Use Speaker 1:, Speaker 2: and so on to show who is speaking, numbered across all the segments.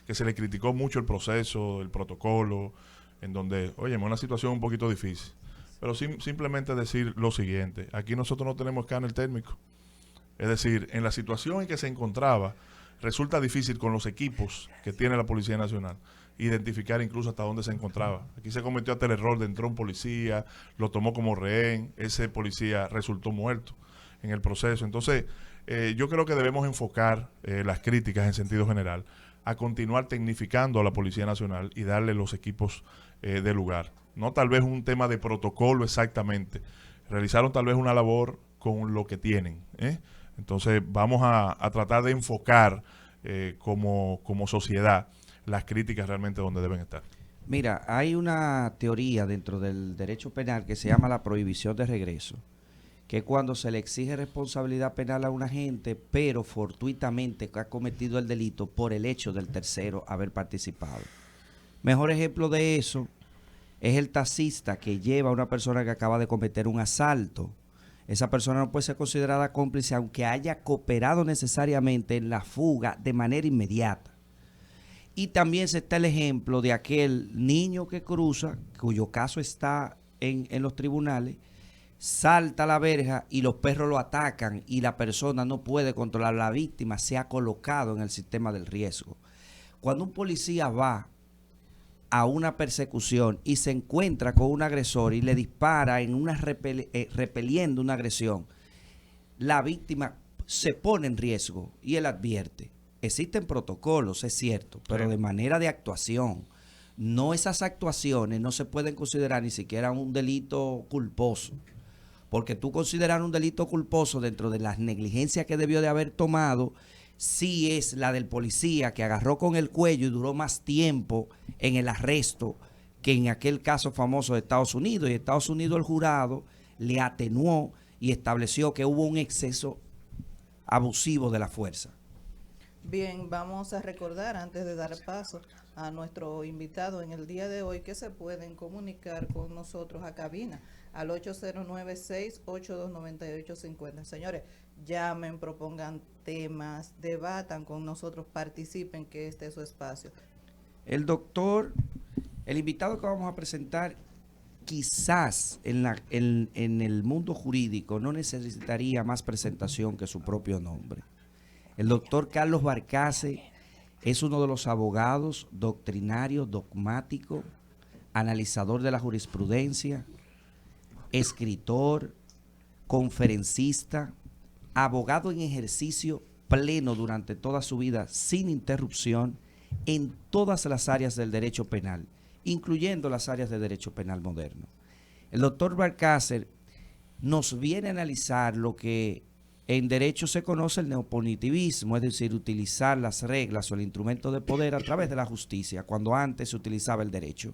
Speaker 1: que se le criticó mucho el proceso, el protocolo, en donde, oye, es una situación un poquito difícil. Pero simplemente decir lo siguiente, aquí nosotros no tenemos escáner térmico. Es decir, en la situación en que se encontraba, resulta difícil con los equipos que tiene la Policía Nacional identificar incluso hasta dónde se encontraba. Aquí se cometió hasta el error de entró un policía, lo tomó como rehén, ese policía resultó muerto en el proceso. Entonces, yo creo que debemos enfocar las críticas en sentido general a continuar tecnificando a la Policía Nacional y darle los equipos de lugar. No tal vez un tema de protocolo exactamente. Realizaron tal vez una labor con lo que tienen. Entonces vamos a tratar de enfocar como sociedad las críticas realmente donde deben estar.
Speaker 2: Mira, hay una teoría dentro del derecho penal que se llama la prohibición de regreso, que es cuando se le exige responsabilidad penal a un agente, pero fortuitamente ha cometido el delito por el hecho del tercero haber participado. Mejor ejemplo de eso es el taxista que lleva a una persona que acaba de cometer un asalto. Esa persona no puede ser considerada cómplice aunque haya cooperado necesariamente en la fuga de manera inmediata. Y también se está el ejemplo de aquel niño que cruza, cuyo caso está en los tribunales, salta a la verja y los perros lo atacan y la persona no puede controlar. La víctima se ha colocado en el sistema del riesgo. Cuando un policía va a una persecución y se encuentra con un agresor y le dispara en una repeliendo una agresión, la víctima se pone en riesgo y él advierte. Existen protocolos, es cierto, pero de manera de actuación. No, esas actuaciones no se pueden considerar ni siquiera un delito culposo. Porque tú considerar un delito culposo dentro de las negligencias que debió de haber tomado, sí es la del policía que agarró con el cuello y duró más tiempo en el arresto que en aquel caso famoso de Estados Unidos. Y Estados Unidos el jurado le atenuó y estableció que hubo un exceso abusivo de la fuerza.
Speaker 3: Bien, vamos a recordar antes de dar paso a nuestro invitado en el día de hoy que se pueden comunicar con nosotros a cabina al 809-682-9850. Señores, llamen, propongan temas, debatan con nosotros, participen, que este es su espacio.
Speaker 2: El invitado que vamos a presentar, quizás en el mundo jurídico no necesitaría más presentación que su propio nombre. El doctor Carlos Barcase es uno de los abogados doctrinarios, dogmáticos, analizador de la jurisprudencia, escritor, conferencista, abogado en ejercicio pleno durante toda su vida, sin interrupción, en todas las áreas del derecho penal, incluyendo las áreas de derecho penal moderno. El doctor Barcase nos viene a analizar lo que en derecho se conoce el neopunitivismo, es decir, utilizar las reglas o el instrumento de poder a través de la justicia, cuando antes se utilizaba el derecho.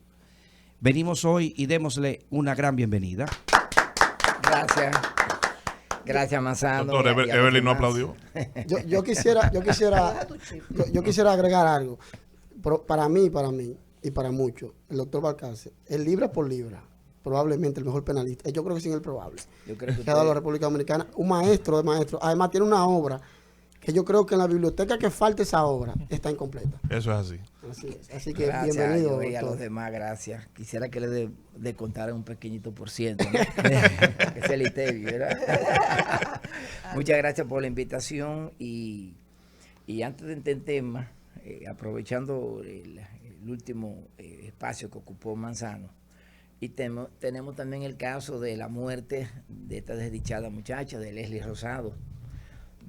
Speaker 2: Venimos hoy y démosle una gran bienvenida.
Speaker 4: Gracias. Gracias, Manzano.
Speaker 1: Doctor, Evelyn no aplaudió.
Speaker 5: Yo quisiera agregar algo. Para mí y para muchos, el doctor Barcase es libra por libra probablemente el mejor penalista. Yo creo que sin el probable.
Speaker 4: Yo creo que
Speaker 5: ha dado la República Dominicana. Un maestro de maestros. Además tiene una obra que yo creo que en la biblioteca que falta esa obra está incompleta.
Speaker 1: Eso es así.
Speaker 5: Así es. Así que
Speaker 4: gracias,
Speaker 5: bienvenido.
Speaker 4: Y a los demás, gracias. Quisiera que le descontara un pequeñito por ciento, ¿no? Que es el ITEVI, ¿verdad? Muchas gracias por la invitación y antes de entrar en tema, aprovechando el último espacio que ocupó Manzano, y tenemos también el caso de la muerte de esta desdichada muchacha, de Leslie Rosado,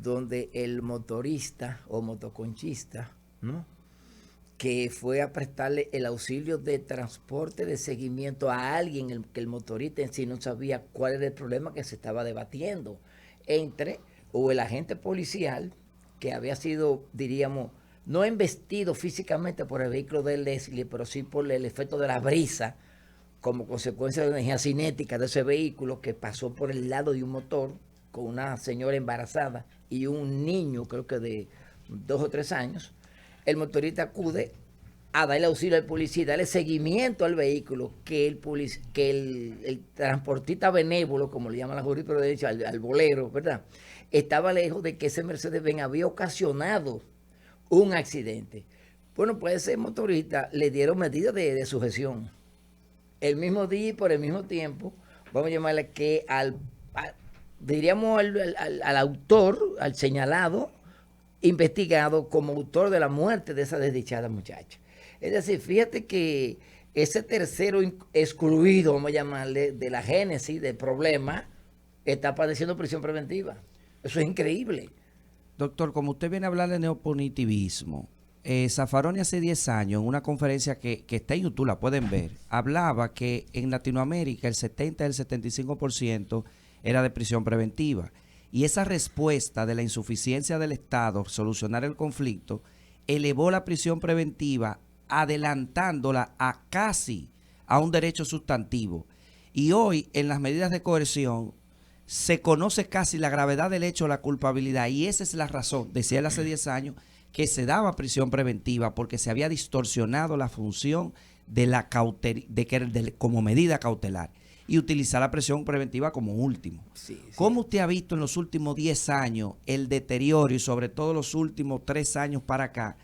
Speaker 4: donde el motorista o motoconchista, ¿no?, que fue a prestarle el auxilio de transporte de seguimiento a alguien, que el motorista en sí no sabía cuál era el problema que se estaba debatiendo entre o el agente policial que había sido, diríamos, no embestido físicamente por el vehículo de Leslie, pero sí por el efecto de la brisa, como consecuencia de la energía cinética de ese vehículo que pasó por el lado de un motor con una señora embarazada y un niño, creo que de 2 o 3 años. El motorista acude a darle auxilio al policía, darle seguimiento al vehículo que el transportista benévolo, como le llaman la jurisprudencia, al bolero, ¿verdad?, estaba lejos de que ese Mercedes-Benz había ocasionado un accidente. Bueno, pues ese motorista le dieron medidas de sujeción. El mismo día y por el mismo tiempo, vamos a llamarle que diríamos al autor, al señalado, investigado como autor de la muerte de esa desdichada muchacha. Es decir, fíjate que ese tercero excluido, vamos a llamarle, de la génesis del problema, está padeciendo prisión preventiva. Eso es increíble.
Speaker 2: Doctor, como usted viene a hablar de neopunitivismo, Zaffaroni hace 10 años, en una conferencia que está en YouTube, la pueden ver, hablaba que en Latinoamérica el 70 y el 75% era de prisión preventiva. Y esa respuesta de la insuficiencia del Estado solucionar el conflicto elevó la prisión preventiva, adelantándola a casi a un derecho sustantivo. Y hoy, en las medidas de coerción, se conoce casi la gravedad del hecho, la culpabilidad, y esa es la razón, decía él hace 10 años, que se daba prisión preventiva, porque se había distorsionado la función de la como medida cautelar, y utilizar la prisión preventiva como último.
Speaker 4: Sí, sí.
Speaker 2: ¿Cómo usted ha visto en los últimos 10 años el deterioro, y sobre todo los últimos 3 años para acá,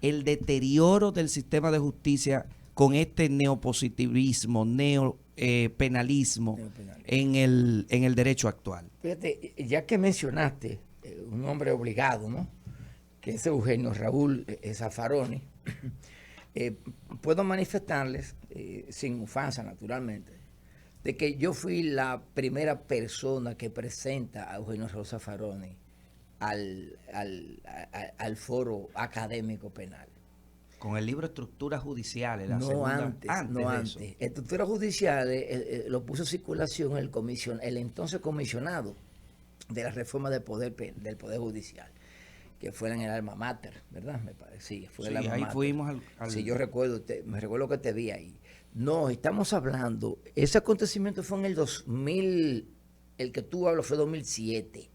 Speaker 2: el deterioro del sistema de justicia con este neopositivismo, neopenalismo en el derecho actual?
Speaker 4: Fíjate, ya que mencionaste un hombre obligado, ¿no?, que es Eugenio Raúl Zaffaroni, puedo manifestarles, sin ufanza naturalmente, de que yo fui la primera persona que presenta a Eugenio Raúl Zaffaroni al foro académico penal.
Speaker 2: Con el libro Estructuras Judiciales, la
Speaker 4: No
Speaker 2: segunda,
Speaker 4: antes.
Speaker 2: de eso.
Speaker 4: Estructuras Judiciales lo puso en circulación el entonces comisionado de la reforma del Poder Judicial, que fue en el alma mater, ¿verdad? Me parece, sí, fue el alma
Speaker 2: ahí
Speaker 4: mater.
Speaker 2: fuimos al...
Speaker 4: Sí, yo recuerdo, me recuerdo que te vi ahí. No, estamos hablando, ese acontecimiento fue en el 2000, el que tú hablas fue 2007.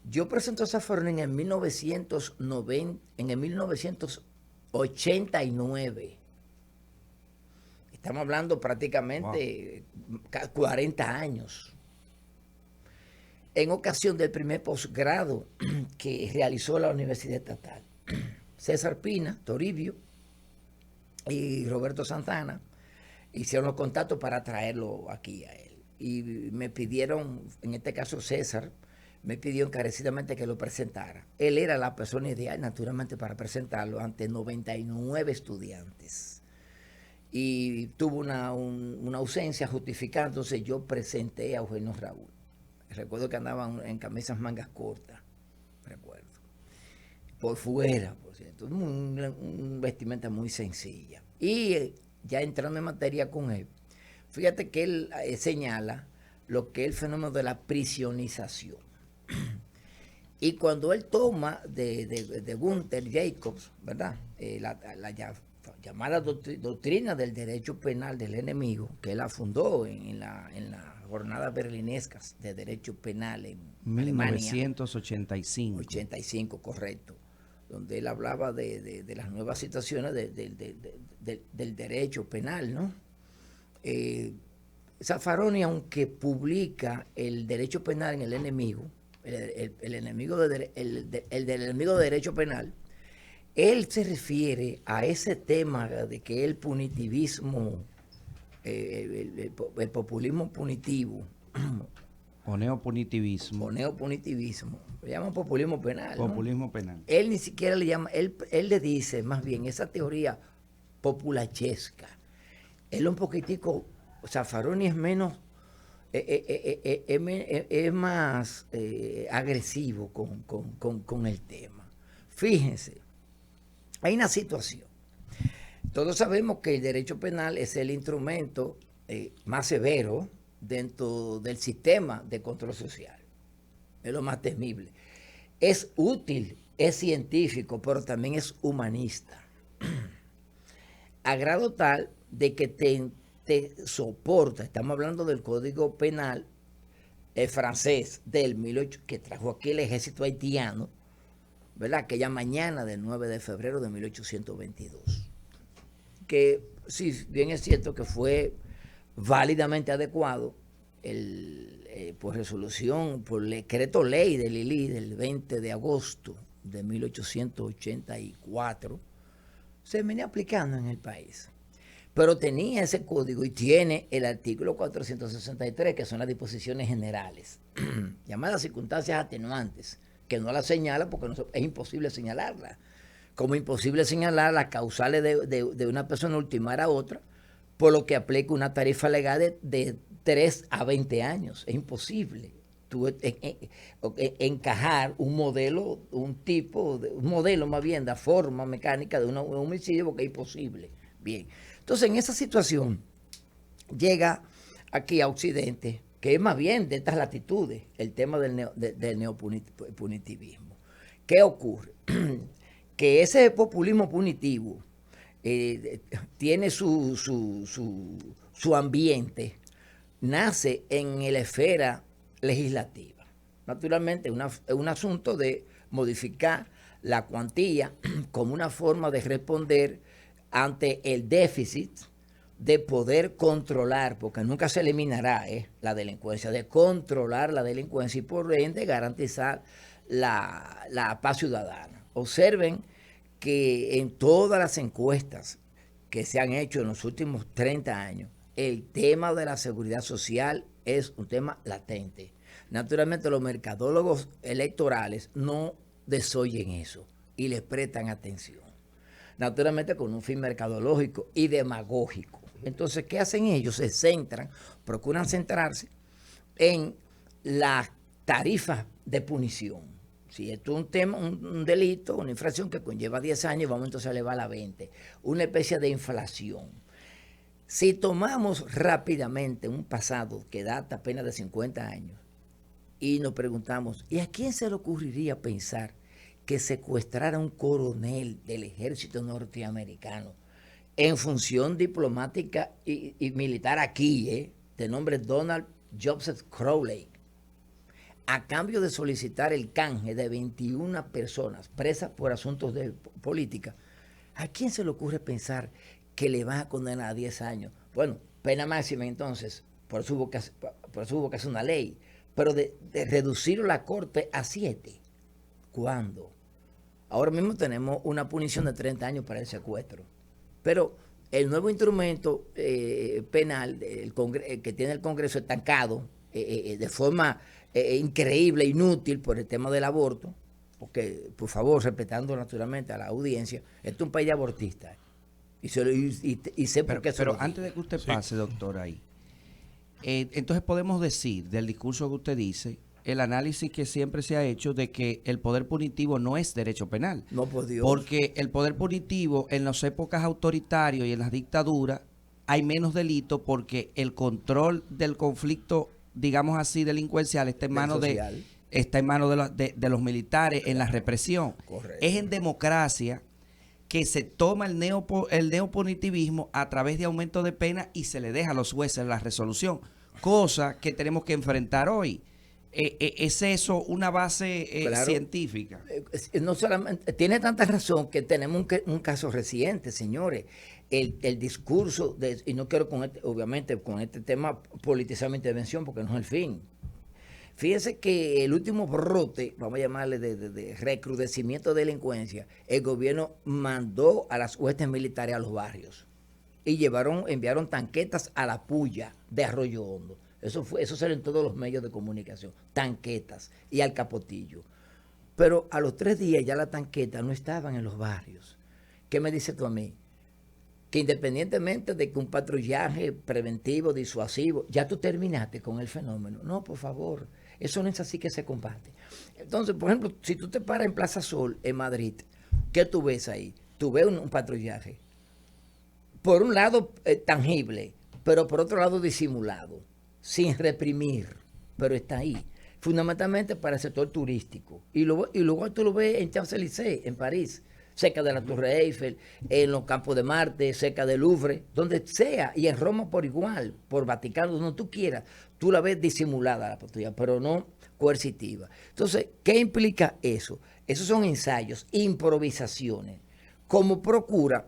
Speaker 4: Yo presenté a Zaffaroni en el 1989. Estamos hablando prácticamente 40 años. En ocasión del primer posgrado que realizó la Universidad Estatal. César Pina, Toribio y Roberto Santana hicieron los contactos para traerlo aquí a él. Y me pidieron, en este caso César, me pidió encarecidamente que lo presentara. Él era la persona ideal, naturalmente, para presentarlo ante 99 estudiantes. Y tuvo una ausencia justificándose. Yo presenté a Eugenio Raúl. Recuerdo que andaban en camisas mangas cortas, recuerdo. Por fuera, por cierto. Un vestimenta muy sencilla. Y ya entrando en materia con él, fíjate que él señala lo que es el fenómeno de la prisionización. Y cuando él toma de Gunther Jacobs, ¿verdad?, la llamada doctrina del derecho penal del enemigo, que él la fundó en las jornadas berlinescas de derecho penal en
Speaker 2: 1985.
Speaker 4: 85, correcto, donde él hablaba de las nuevas situaciones del derecho penal, ¿no? Zaffaroni, aunque publica el derecho penal en el enemigo, el enemigo del enemigo de derecho penal, él se refiere a ese tema de que el punitivismo, el populismo punitivo,
Speaker 2: o neopunitivismo.
Speaker 4: lo llaman populismo penal.
Speaker 2: Populismo
Speaker 4: ¿no?
Speaker 2: penal.
Speaker 4: Él ni siquiera le llama, él le dice más bien esa teoría populachesca. Él un poquitico, Zaffaroni es menos, es más agresivo con el tema. Fíjense, hay una situación. Todos sabemos que el derecho penal es el instrumento más severo dentro del sistema de control social. Es lo más temible. Es útil, es científico, pero también es humanista. A grado tal de que te soporta. Estamos hablando del Código Penal francés del 1800, que trajo aquí el ejército haitiano, ¿verdad?, aquella mañana del 9 de febrero de 1822. Que sí, bien es cierto que fue válidamente adecuado por resolución, por decreto ley de Lili del 20 de agosto de 1884, se venía aplicando en el país. Pero tenía ese código y tiene el artículo 463, que son las disposiciones generales, llamadas circunstancias atenuantes, que no las señala porque es imposible señalarlas. Como imposible señalar las causales de una persona ultimar a otra, por lo que aplica una tarifa legal de 3 a 20 años. Es imposible tú encajar un modelo, un modelo más bien, de forma mecánica de un homicidio, porque es imposible. Bien. Entonces, en esa situación, llega aquí a Occidente, que es más bien de estas latitudes, el tema del neopunitivismo. ¿Qué ocurre? Que ese populismo punitivo tiene su ambiente, nace en la esfera legislativa. Naturalmente, es un asunto de modificar la cuantía como una forma de responder ante el déficit de poder controlar, porque nunca se eliminará la delincuencia, de controlar la delincuencia y por ende garantizar la paz ciudadana. Observen que en todas las encuestas que se han hecho en los últimos 30 años, el tema de la seguridad social es un tema latente. Naturalmente, los mercadólogos electorales no desoyen eso y les prestan atención. Naturalmente, con un fin mercadológico y demagógico. Entonces, ¿qué hacen ellos? Procuran centrarse en las tarifas de punición. Si esto es un tema, un delito, una infracción que conlleva 10 años, vamos entonces a elevar a 20. Una especie de inflación. Si tomamos rápidamente un pasado que data apenas de 50 años y nos preguntamos, ¿y a quién se le ocurriría pensar que secuestrara a un coronel del ejército norteamericano en función diplomática y militar aquí, de nombre Donald Joseph Crowley, a cambio de solicitar el canje de 21 personas presas por asuntos de política? ¿A quién se le ocurre pensar que le van a condenar a 10 años? Bueno, pena máxima entonces, por eso hubo que hacer una ley, pero de reducir la corte a 7. ¿Cuándo? Ahora mismo tenemos una punición de 30 años para el secuestro, pero el nuevo instrumento penal que tiene el Congreso estancado de forma increíble, inútil por el tema del aborto, porque, por favor, respetando naturalmente a la audiencia, esto es un país de abortistas. Y sé por qué.
Speaker 2: Pero antes de que usted pase, doctor, ahí, entonces podemos decir, del discurso que usted dice, el análisis que siempre se ha hecho de que el poder punitivo no es derecho penal.
Speaker 4: No, por Dios.
Speaker 2: Porque el poder punitivo en las épocas autoritarias y en las dictaduras hay menos delito porque el control del conflicto, digamos así, delincuencial está en manos de los militares en la represión.
Speaker 4: Correcto.
Speaker 2: Es en democracia que se toma el neopunitivismo a través de aumento de pena y se le deja a los jueces la resolución, cosa que tenemos que enfrentar hoy. ¿Es eso una base
Speaker 4: claro,
Speaker 2: científica?
Speaker 4: No solamente, tiene tanta razón que tenemos un caso reciente, señores. El discurso, y no quiero obviamente con este tema politizar mi intervención porque no es el fin. Fíjense que el último brote, vamos a llamarle de recrudecimiento de delincuencia, el gobierno mandó a las huestes militares a los barrios y enviaron tanquetas a la Puya de Arroyo Hondo. Eso salió en todos los medios de comunicación, tanquetas, y al Capotillo. Pero a los 3 días ya las tanquetas no estaban en los barrios. ¿Qué me dices tú a mí? Que independientemente de que un patrullaje preventivo, disuasivo, ya tú terminaste con el fenómeno. No, por favor, eso no es así que se combate. Entonces, por ejemplo, si tú te paras en Plaza Sol, en Madrid, ¿qué tú ves ahí? Tú ves un patrullaje, por un lado tangible, pero por otro lado disimulado, sin reprimir, pero está ahí, fundamentalmente para el sector turístico. Y luego tú lo ves en Champs-Élysées, en París, cerca de la Torre Eiffel, en los Campos de Marte, cerca del Louvre, donde sea, y en Roma por igual, por Vaticano, donde tú quieras, tú la ves disimulada la patrulla, pero no coercitiva. Entonces, ¿qué implica eso? Esos son ensayos, improvisaciones, como procura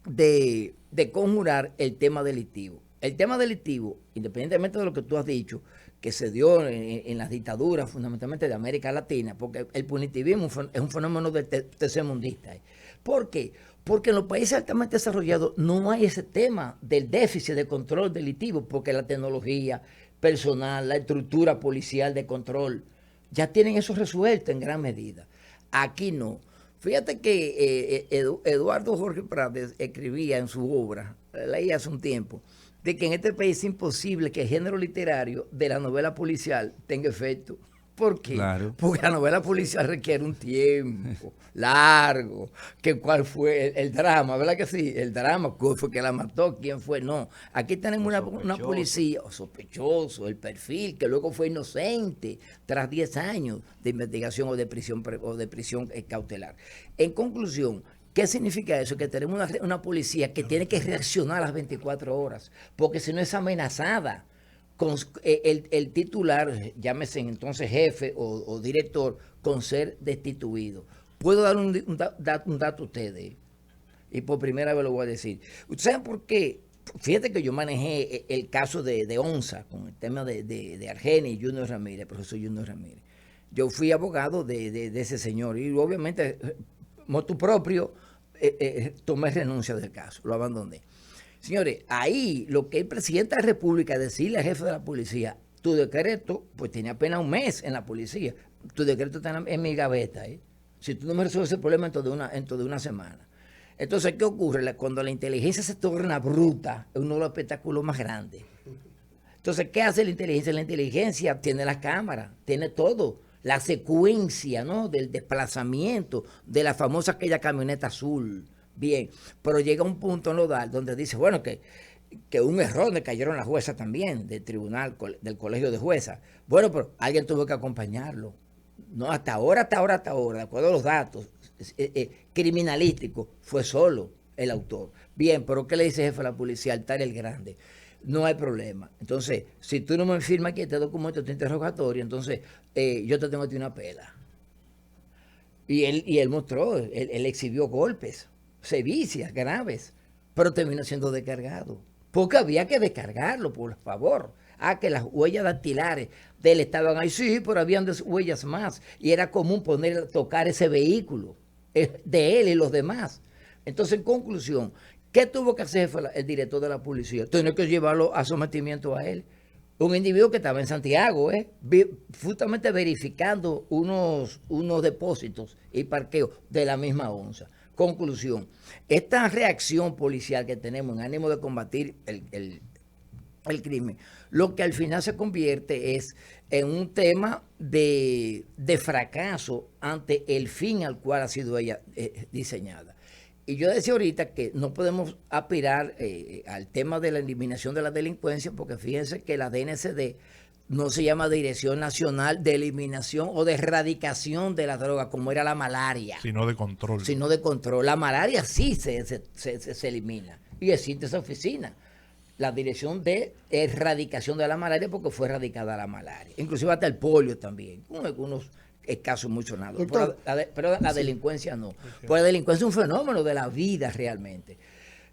Speaker 4: de conjurar el tema delictivo. El tema delictivo, independientemente de lo que tú has dicho, que se dio en las dictaduras fundamentalmente de América Latina, porque el punitivismo es un fenómeno tercermundista. ¿Por qué? Porque en los países altamente desarrollados no hay ese tema del déficit de control delictivo, porque la tecnología personal, la estructura policial de control, ya tienen eso resuelto en gran medida. Aquí no. Fíjate que Eduardo Jorge Prades escribía en su obra, leí hace un tiempo, de que en este país es imposible que el género literario de la novela policial tenga efecto. ¿Por qué?
Speaker 2: Claro.
Speaker 4: Porque la novela policial requiere un tiempo largo. Que ¿cuál fue el drama? ¿Verdad que sí? El drama, ¿cuál fue que la mató? ¿Quién fue? No. Aquí tenemos una policía sospechoso, el perfil, que luego fue inocente tras 10 años de investigación o de prisión cautelar. En conclusión, ¿qué significa eso? Que tenemos una policía que tiene que reaccionar a las 24 horas, porque si no es amenazada. Con el titular, llámese entonces jefe o director, con ser destituido. Puedo dar un dato a ustedes, y por primera vez lo voy a decir. ¿Ustedes saben por qué? Fíjate que yo manejé el caso de ONSA, con el tema de Argenis y Junior Ramírez, profesor Junior Ramírez. Yo fui abogado de ese señor y obviamente, motu propio, tomé renuncia del caso, lo abandoné. Señores, ahí lo que el presidente de la República decirle al jefe de la policía, tu decreto, pues tenía apenas un mes en la policía, tu decreto está en mi gaveta, si tú no me resuelves ese problema dentro de una semana. Entonces, ¿qué ocurre? Cuando la inteligencia se torna bruta, es uno de los espectáculos más grandes. Entonces, ¿qué hace la inteligencia? La inteligencia tiene las cámaras, tiene todo, la secuencia, ¿no?, del desplazamiento de la famosa aquella camioneta azul. Bien, pero llega un punto nodal donde dice, bueno, que un error le cayeron las juezas también, del tribunal, del colegio de juezas. Bueno, pero alguien tuvo que acompañarlo. No, hasta ahora, de acuerdo a los datos criminalísticos, fue solo el autor. Bien, pero ¿qué le dice el jefe de la policía? Altar el Grande. No hay problema. Entonces, si tú no me firmas aquí este documento, este interrogatorio, entonces yo te tengo a ti una pela. Y él mostró, él exhibió golpes, sevicias graves, pero terminó siendo descargado. Porque había que descargarlo, por favor. Que las huellas dactilares de él estaban ahí, sí, pero habían huellas más. Y era común tocar ese vehículo de él y los demás. Entonces, en conclusión, ¿qué tuvo que hacer el director de la policía? Tenía que llevarlo a sometimiento a él. Un individuo que estaba en Santiago, justamente verificando unos depósitos y parqueos de la misma ONSA. Conclusión, esta reacción policial que tenemos en ánimo de combatir el crimen, lo que al final se convierte es en un tema de fracaso ante el fin al cual ha sido ella diseñada. Y yo decía ahorita que no podemos aspirar al tema de la eliminación de la delincuencia, porque fíjense que la DNCD no se llama Dirección Nacional de Eliminación o de Erradicación de la Droga, como era la malaria.
Speaker 1: Sino de control.
Speaker 4: Sino de control. La malaria sí se elimina. Y existe esa oficina, la Dirección de Erradicación de la Malaria, porque fue erradicada la malaria. Inclusive hasta el polio también, con algunos casos muy sonados. Pero la delincuencia no. Pues la delincuencia es un fenómeno de la vida realmente.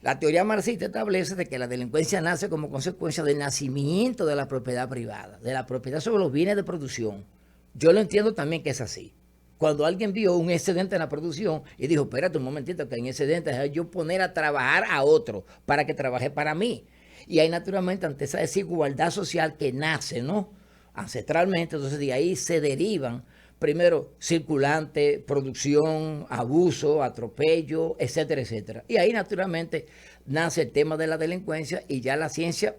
Speaker 4: La teoría marxista establece de que la delincuencia nace como consecuencia del nacimiento de la propiedad privada, de la propiedad sobre los bienes de producción. Yo lo entiendo también que es así. Cuando alguien vio un excedente en la producción y dijo, espérate un momentito, que en excedente es yo poner a trabajar a otro para que trabaje para mí. Y ahí naturalmente ante esa desigualdad social que nace, ¿no?, ancestralmente, entonces de ahí se derivan primero circulante, producción, abuso, atropello, etcétera, etcétera. Y ahí naturalmente nace el tema de la delincuencia y ya la ciencia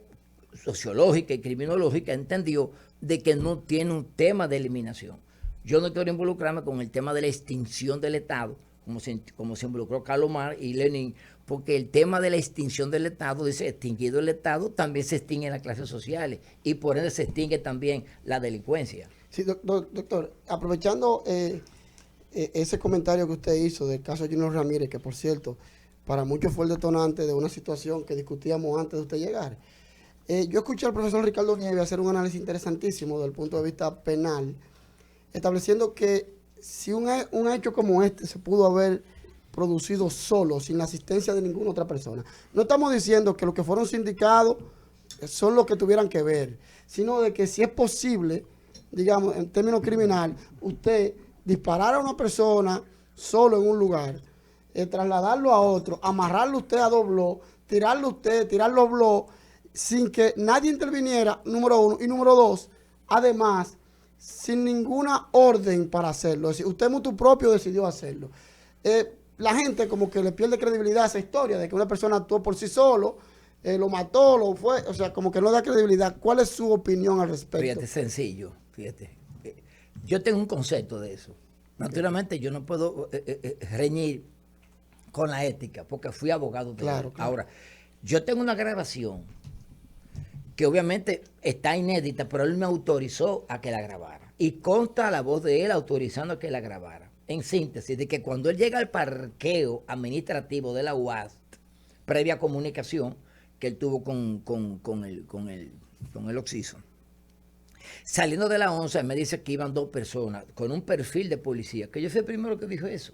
Speaker 4: sociológica y criminológica entendió de que no tiene un tema de eliminación. Yo no quiero involucrarme con el tema de la extinción del Estado, como se involucró Karl Marx y Lenin, porque el tema de la extinción del Estado, dice, extinguido el Estado, también se extinguen las clases sociales y por ende se extingue también la delincuencia.
Speaker 5: Sí, doctor, aprovechando ese comentario que usted hizo del caso de Junior Ramírez, que por cierto, para muchos fue el detonante de una situación que discutíamos antes de usted llegar. Yo escuché al profesor Ricardo Nieves hacer un análisis interesantísimo desde el punto de vista penal, estableciendo que si un hecho como este se pudo haber producido solo, sin la asistencia de ninguna otra persona. No estamos diciendo que los que fueron sindicados son los que tuvieran que ver, sino de que si es posible, digamos, en términos criminal, usted disparar a una persona solo en un lugar trasladarlo a otro, amarrarlo usted a dos blogs, tirarlo usted, tirar los blogs, sin que nadie interviniera, número uno, y número dos, además, sin ninguna orden para hacerlo. Es decir, usted motu propio decidió hacerlo. La gente como que le pierde credibilidad a esa historia de que una persona actuó por sí solo, lo mató, lo fue, o sea, como que no da credibilidad. ¿Cuál es su opinión al respecto?
Speaker 4: Fíjate, sencillo, fíjate. Yo tengo un concepto de eso. Naturalmente yo no puedo reñir con la ética, porque fui abogado de
Speaker 5: Claro,
Speaker 4: él.
Speaker 5: claro.
Speaker 4: Ahora, yo tengo una grabación que obviamente está inédita, pero él me autorizó a que la grabara. Y consta la voz de él autorizando a que la grabara. En síntesis, de que cuando él llega al parqueo administrativo de la UAS, previa comunicación que él tuvo con el Oxiso, saliendo de la 11, me dice que iban 2 personas con un perfil de policía, que yo fui el primero que dijo eso.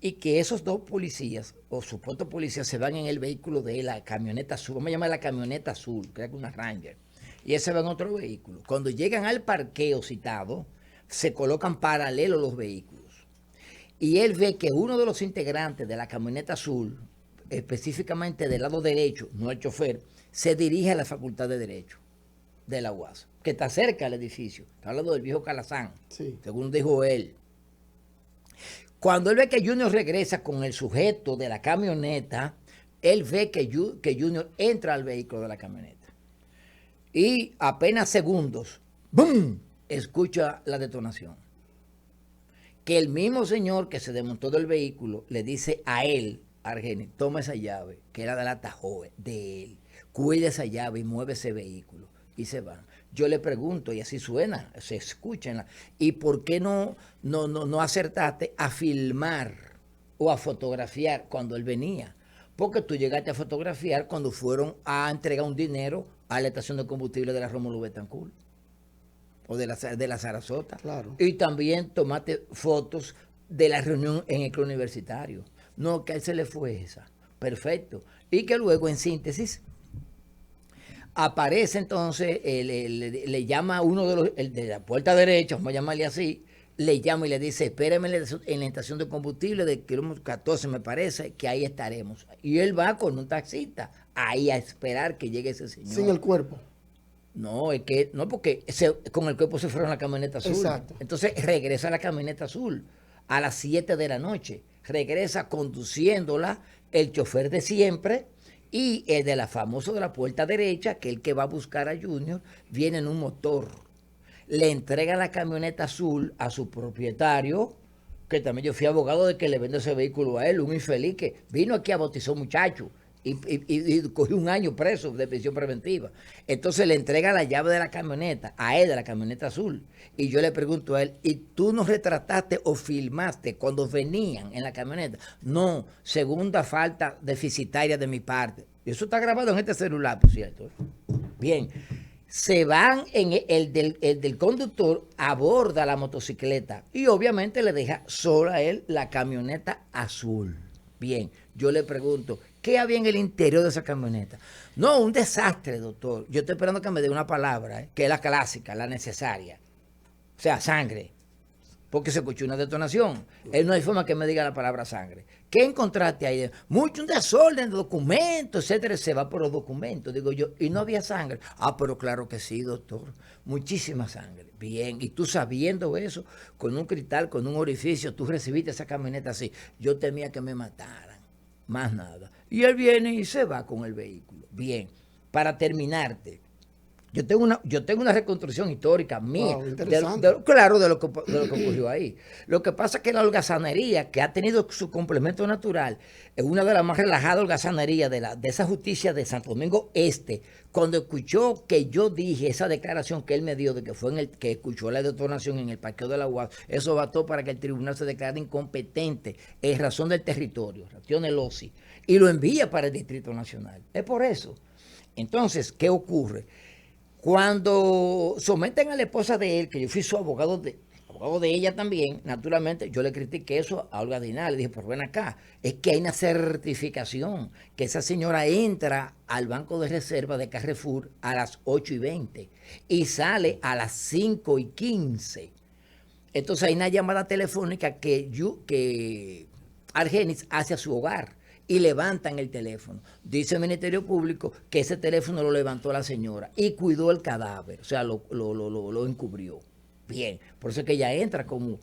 Speaker 4: Y que esos 2 policías, o supuestos policías, se van en el vehículo de la camioneta azul, vamos a llamar la camioneta azul, creo que una Ranger, y ese va en otro vehículo. Cuando llegan al parqueo citado, se colocan paralelos los vehículos. Y él ve que uno de los integrantes de la camioneta azul, específicamente del lado derecho, no el chofer, se dirige a la Facultad de Derecho de la UAS, que está cerca del edificio. Está hablando del viejo Calazán,
Speaker 5: Sí.
Speaker 4: según dijo él. Cuando él ve que Junior regresa con el sujeto de la camioneta, él ve que Junior entra al vehículo de la camioneta. Y apenas segundos, ¡bum!, escucha la detonación. Que el mismo señor que se desmontó del vehículo le dice a él, Argeni, toma esa llave, que era de la Tahoe, de él. Cuida esa llave y mueve ese vehículo. Y se van. Yo le pregunto, y así suena, se escucha, ¿y por qué no acertaste a filmar o a fotografiar cuando él venía? Porque tú llegaste a fotografiar cuando fueron a entregar un dinero a la estación de combustible de la Rómulo Betancourt o de la Sarasota.
Speaker 5: Claro.
Speaker 4: Y también tomaste fotos de la reunión en el club universitario. No, que a él se le fue esa. Perfecto. Y que luego, en síntesis, aparece entonces, le llama a uno de los, el de la puerta derecha, vamos a llamarle así, le llama y le dice, espérame en la estación de combustible de kilómetro 14, me parece, que ahí estaremos. Y él va con un taxista ahí a esperar que llegue ese señor.
Speaker 5: Sin el cuerpo.
Speaker 4: No, es que, no, porque con el cuerpo se fueron a la camioneta azul.
Speaker 5: Exacto.
Speaker 4: Entonces regresa a la camioneta azul a las 7 de la noche. Regresa conduciéndola el chofer de siempre y el de la famosa de la puerta derecha, que es el que va a buscar a Junior, viene en un motor. Le entrega la camioneta azul a su propietario, que también yo fui abogado de que le vende ese vehículo a él, un infeliz que vino aquí a bautizar un muchacho. Y cogió 1 año preso de prisión preventiva. Entonces le entrega la llave de la camioneta a él, de la camioneta azul. Y yo le pregunto a él, ¿y tú nos retrataste o filmaste cuando venían en la camioneta? No, segunda falta deficitaria de mi parte. Eso está grabado en este celular, por cierto. Bien, se van en el del conductor, aborda la motocicleta y obviamente le deja sola a él la camioneta azul. Bien, yo le pregunto, ¿qué había en el interior de esa camioneta? No, un desastre, doctor. Yo estoy esperando que me dé una palabra, que es la clásica, la necesaria. O sea, sangre. Porque se escuchó una detonación. Él no hay forma que me diga la palabra sangre. ¿Qué encontraste ahí? Mucho un desorden de documentos, etcétera. Se va por los documentos, digo yo. Y no había sangre. Ah, pero claro que sí, doctor. Muchísima sangre. Bien. Y tú sabiendo eso, con un cristal, con un orificio, tú recibiste esa camioneta así. Yo temía que me mataran. Más nada. Y él viene y se va con el vehículo. Bien. Para terminarte. Yo tengo una reconstrucción histórica mía,
Speaker 5: Wow, interesante.
Speaker 4: de lo que ocurrió ahí. Lo que pasa es que la holgazanería, que ha tenido su complemento natural, es una de las más relajadas holgazanerías de esa justicia de Santo Domingo Este, cuando escuchó que yo dije esa declaración que él me dio de que fue en el que escuchó la detonación en el parqueo de la UAS, eso bastó para que el tribunal se declarara incompetente en razón del territorio, ración el OSI, y lo envía para el Distrito Nacional. Es por eso. Entonces, ¿qué ocurre? Cuando someten a la esposa de él, que yo fui su abogado de ella también, naturalmente yo le critiqué eso a Olga Dinal, le dije, pero ven acá, es que hay una certificación, que esa señora entra al banco de reserva de Carrefour a las 8:20 y sale a las 5:15. Entonces hay una llamada telefónica que Argenis hacia su hogar y levantan el teléfono. Dice el Ministerio Público que ese teléfono lo levantó la señora y cuidó el cadáver, o sea, lo encubrió. Bien, por eso es que ella entra como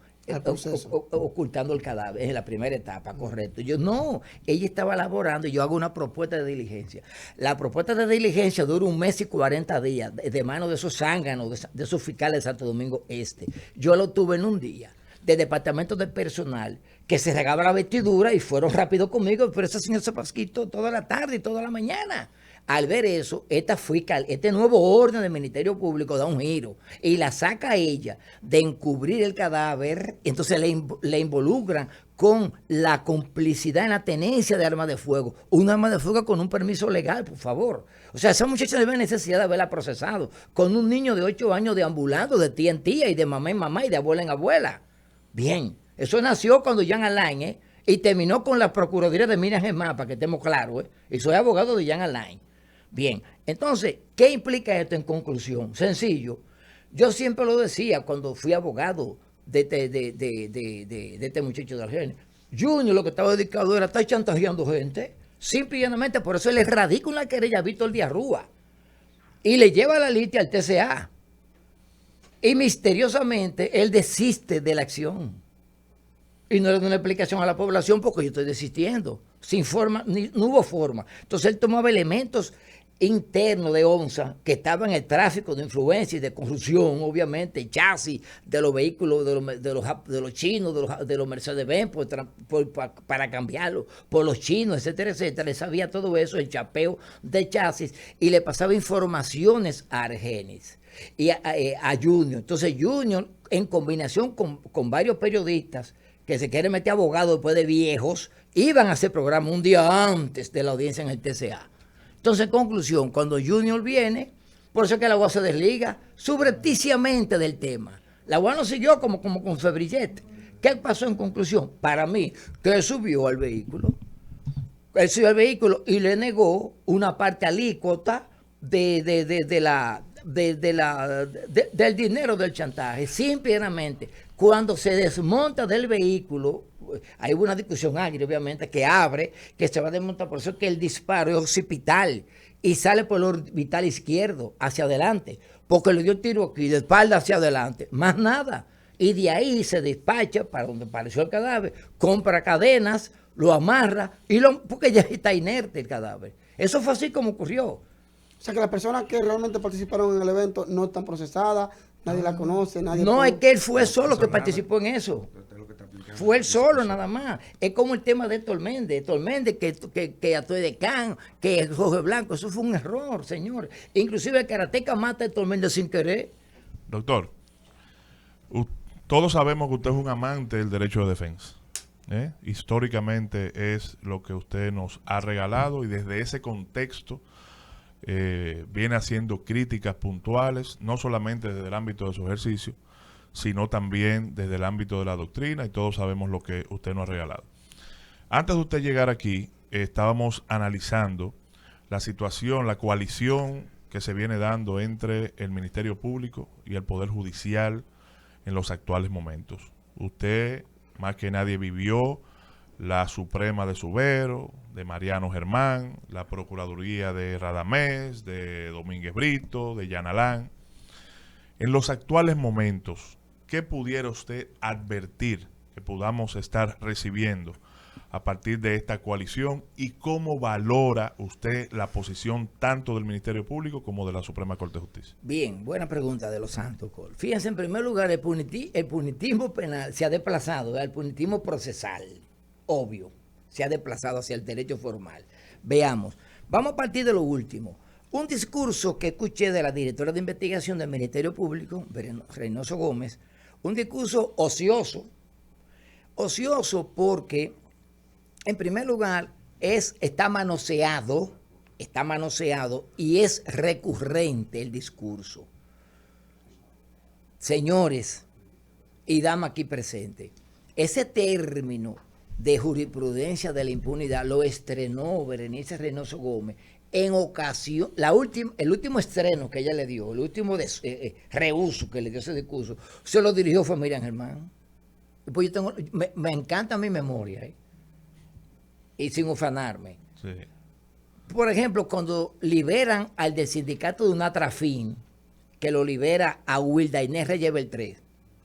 Speaker 4: ocultando el cadáver en la primera etapa, correcto. Yo no, ella estaba laborando y yo hago una propuesta de diligencia. La propuesta de diligencia dura 1 mes y 40 días de mano de esos zánganos, de esos fiscales de Santo Domingo Este. Yo lo tuve en un día de departamento de personal que se regaba la vestidura y fueron rápido conmigo, pero ese señor se pasquitó toda la tarde y toda la mañana. Al ver eso, este nuevo orden del Ministerio Público da un giro y la saca a ella de encubrir el cadáver, entonces le involucran con la complicidad en la tenencia de armas de fuego. Un arma de fuego con un permiso legal, por favor. O sea, esa muchacha debe necesidad de haberla procesado con un niño de 8 años deambulando de tía en tía y de mamá en mamá y de abuela en abuela. Bien, eso nació cuando Jean Alain, y terminó con la Procuraduría de Miriam Germán, para que estemos claros, y soy abogado de Jean Alain. Bien, entonces, ¿qué implica esto en conclusión? Sencillo. Yo siempre lo decía cuando fui abogado de este muchacho de Argenis. Junior lo que estaba dedicado era estar chantajeando gente. Simple y llanamente, por eso le radica una querella a Víctor Díaz Rúa y le lleva la litia al TCA. Y misteriosamente él desiste de la acción. Y no le da una explicación a la población porque yo estoy desistiendo. Sin forma, no hubo forma. Entonces él tomaba elementos internos de ONSA que estaban en el tráfico de influencia y de corrupción, obviamente, chasis de los vehículos de los chinos, de los Mercedes-Benz, para cambiarlo por los chinos, etcétera, etcétera. Le sabía todo eso, el chapeo de chasis, y le pasaba informaciones a Argenis y a Junior. Entonces Junior, en combinación con varios periodistas que se quieren meter abogados después de viejos, iban a hacer programa un día antes de la audiencia en el TCA. Entonces, en conclusión, cuando Junior viene, por eso es que la UAS se desliga subrepticiamente del tema. La UAS no siguió como con Febrillet. ¿Qué pasó en conclusión? Para mí, que él subió al vehículo. Él subió al vehículo y le negó una parte alícuota del dinero del chantaje. Simplemente, cuando se desmonta del vehículo, hay una discusión agria, obviamente, que se va a desmontar. Por eso es que el disparo es occipital y sale por el orbital izquierdo hacia adelante, porque le dio tiro aquí, de espalda hacia adelante, más nada. Y de ahí se despacha para donde apareció el cadáver, compra cadenas, lo amarra, porque ya está inerte el cadáver. Eso fue así como ocurrió.
Speaker 5: O sea que las personas que realmente participaron en el evento no están procesadas, nadie la conoce, nadie...
Speaker 4: No, es que él fue solo que participó en eso. Fue él solo nada más. Es como el tema de Tormende, que actuó de Can, que Jorge Blanco. Eso fue un error, señor. Inclusive el karateca mata a Tormende sin querer.
Speaker 1: Doctor, todos sabemos que usted es un amante del derecho de defensa. Históricamente es lo que usted nos ha regalado y desde ese contexto viene haciendo críticas puntuales, no solamente desde el ámbito de su ejercicio, sino también desde el ámbito de la doctrina, y todos sabemos lo que usted nos ha regalado. Antes de usted llegar aquí, estábamos analizando la situación, la coalición que se viene dando entre el Ministerio Público y el Poder Judicial en los actuales momentos. Usted, más que nadie, vivió la Suprema de Subero, de Mariano Germán, la Procuraduría de Radamés, de Domínguez Brito, de Yanalán. En los actuales momentos, ¿qué pudiera usted advertir que podamos estar recibiendo a partir de esta coalición y cómo valora usted la posición tanto del Ministerio Público como de la Suprema Corte de Justicia?
Speaker 4: Bien, buena pregunta de los Santos, Col. Fíjense, en primer lugar, el punitismo penal se ha desplazado al punitismo procesal, obvio, se ha desplazado hacia el derecho formal. Veamos, vamos a partir de lo último. Un discurso que escuché de la directora de investigación del Ministerio Público, Reynoso Gómez, un discurso ocioso porque, en primer lugar, está manoseado y es recurrente el discurso. Señores y damas aquí presentes, ese término de jurisprudencia de la impunidad lo estrenó Berenice Reynoso Gómez en ocasión, el último estreno que ella le dio, el último reuso que le dio ese discurso, se lo dirigió fue Miriam Germán. Pues me encanta mi memoria. y sin ufanarme.
Speaker 1: Sí.
Speaker 4: Por ejemplo, cuando liberan al del sindicato de Unatrafin, que lo libera a Wilda Inés Reyes Beltré